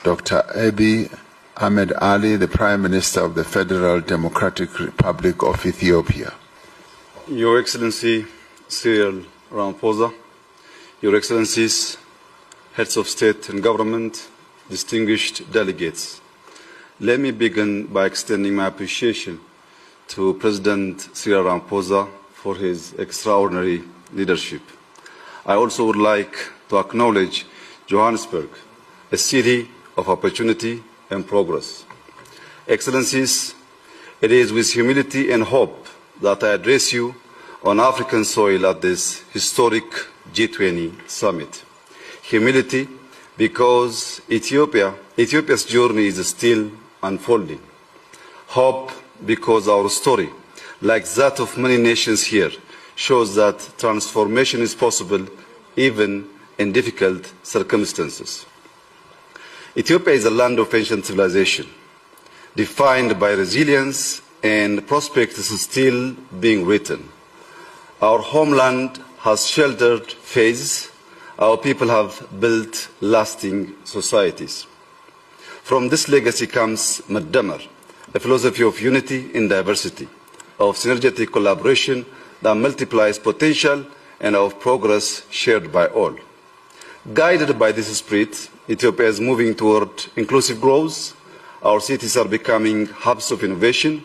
Dr. Abiy Ahmed Ali, the Prime Minister of the Federal Democratic Republic of Ethiopia. Your Excellency Cyril Ramaphosa, Your Excellencies, Heads of State and Government, distinguished delegates, let me begin by extending my appreciation to President Cyril Ramaphosa for his extraordinary leadership. I also would like to acknowledge Johannesburg, a city of opportunity and progress. Excellencies, it is with humility and hope that I address you on African soil at this historic G20 summit. Humility because Ethiopia's journey is still unfolding. Hope because our story, like that of many nations here, shows that transformation is possible even in difficult circumstances. Ethiopia is a land of ancient civilization, defined by resilience and prospects still being written. Our homeland has sheltered faiths. Our people have built lasting societies. From this legacy comes Maddamar, a philosophy of unity in diversity, of synergetic collaboration that multiplies potential and of progress shared by all. Guided by this spirit, Ethiopia is moving toward inclusive growth. Our cities are becoming hubs of innovation.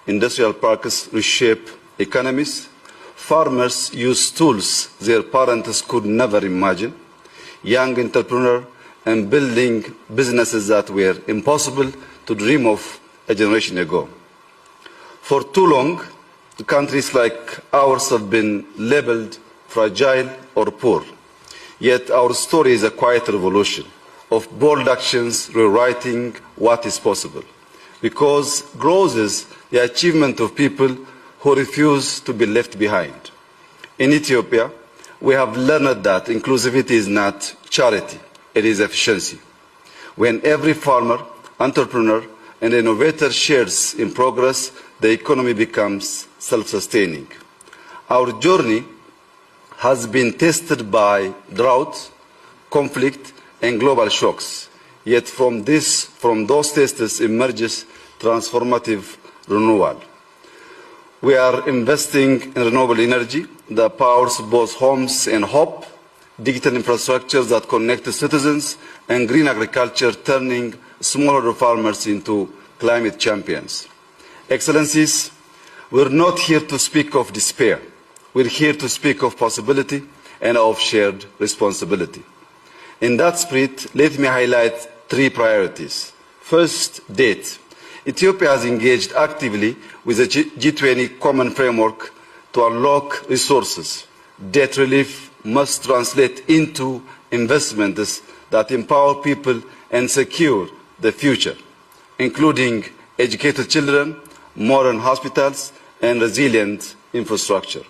Industrial parks reshape economies. Farmers use tools their parents could never imagine. Young entrepreneurs are building businesses that were impossible to dream of a generation ago. For too long, countries like ours have been labeled fragile or poor. Yet our story is a quiet revolution of bold actions rewriting what is possible. Because growth is the achievement of people who refuse to be left behind. In Ethiopia, we have learned that inclusivity is not charity, it is efficiency. When every farmer, entrepreneur, and innovator shares in progress, the economy becomes self-sustaining. Our journey has been tested by drought, conflict, and global shocks. Yet from those tests emerges transformative renewal. We are investing in renewable energy that powers both homes and hope, digital infrastructures that connect citizens, and green agriculture turning smallholder farmers into climate champions. Excellencies, we're not here to speak of despair. We're here to speak of possibility and of shared responsibility. In that spirit, let me highlight three priorities. First, debt. Ethiopia has engaged actively with the G20 Common Framework to unlock resources. Debt relief must translate into investments that empower people and secure the future, including educated children, modern hospitals, and resilient infrastructure.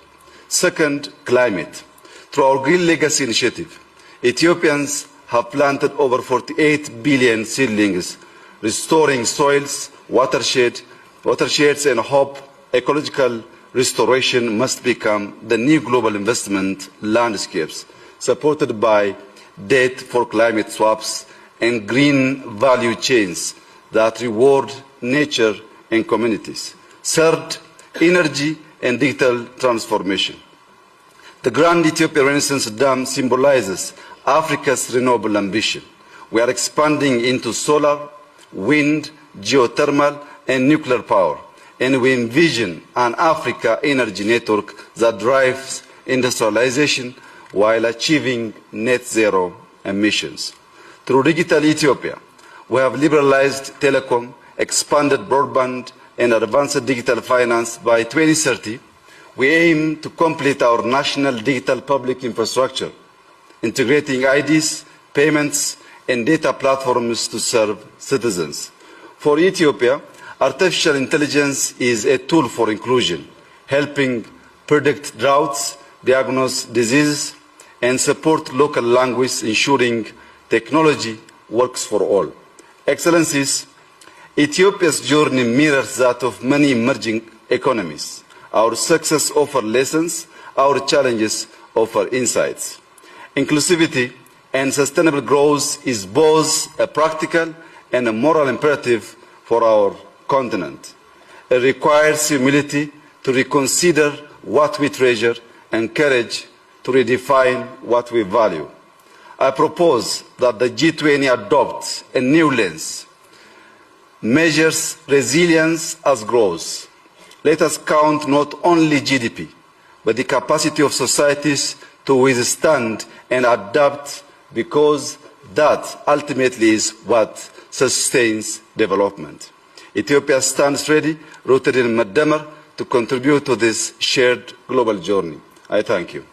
Second, climate. Through our Green Legacy Initiative, Ethiopians have planted over 48 billion seedlings, restoring soils, watersheds, and hope ecological restoration must become the new global investment landscapes, supported by debt for climate swaps and green value chains that reward nature and communities. Third, energy and digital transformation. The Grand Ethiopia Renaissance Dam symbolizes Africa's renewable ambition. We are expanding into solar, wind, geothermal, and nuclear power, and we envision an Africa energy network that drives industrialization while achieving net zero emissions. Through Digital Ethiopia, we have liberalized telecom, expanded broadband, and advanced digital finance. By 2030, we aim to complete our national digital public infrastructure, integrating IDs, payments, and data platforms to serve citizens. For Ethiopia, artificial intelligence is a tool for inclusion, helping predict droughts, diagnose diseases, and support local language, ensuring technology works for all. Excellencies, Ethiopia's journey mirrors that of many emerging economies. Our success offers lessons, our challenges offer insights. Inclusivity and sustainable growth is both a practical and a moral imperative for our continent. It requires humility to reconsider what we treasure and courage to redefine what we value. I propose that the G20 adopts a new lens, measures resilience as growth. Let us count not only GDP, but the capacity of societies to withstand and adapt, because that ultimately is what sustains development. Ethiopia stands ready, rooted in Medemar, to contribute to this shared global journey. I thank you.